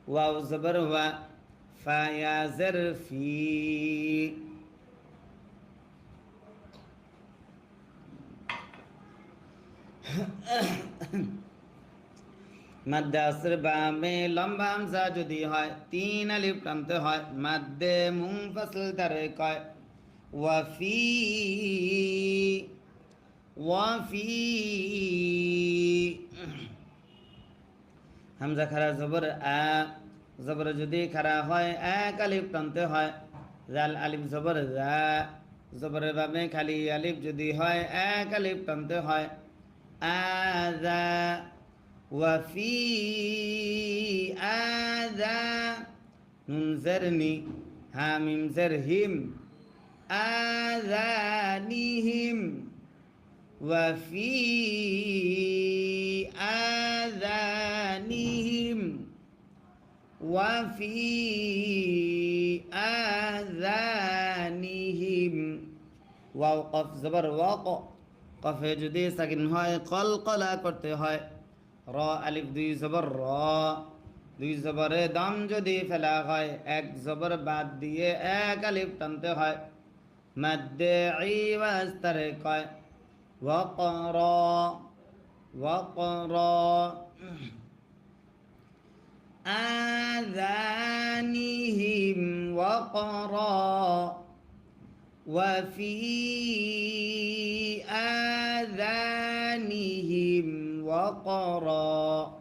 wow জবর ওয়া ফা ইয়া জের ফি মাদ্দে আসর বামে লম্বা হামজা যদি হয় তিন আলিফ টানতে হয় মাদ্দে মুনফাসিল তারে কয় ওয়াফি ওয়াফি হামজা খারা জবর আ জবর যদি খারা হয় এক আলিফ টানতে হয় জাল আলিফ জবর জা জবরের বামে খালি আলিফ যদি হয় এক আলিফ টানতে হয় আযা ওয়াফি আযা নুন জারনি হা মিম জার হিম আযানিহিম وفي آذانهم وفي آذانهم ওয়াও কফ জবর ওয়াক কফে যদি সাকিন হয় কলকলা করতে হয় র আলিফ দুই জবর র দুই জবরে দাম যদি ফেলা হয় এক জবর বাদ দিয়ে এক আলিফ টানতে হয় মাদ্দে ইওয়াজ তারে কয় وقرا وقرا آذانهم وقرا وفي آذانهم وقرا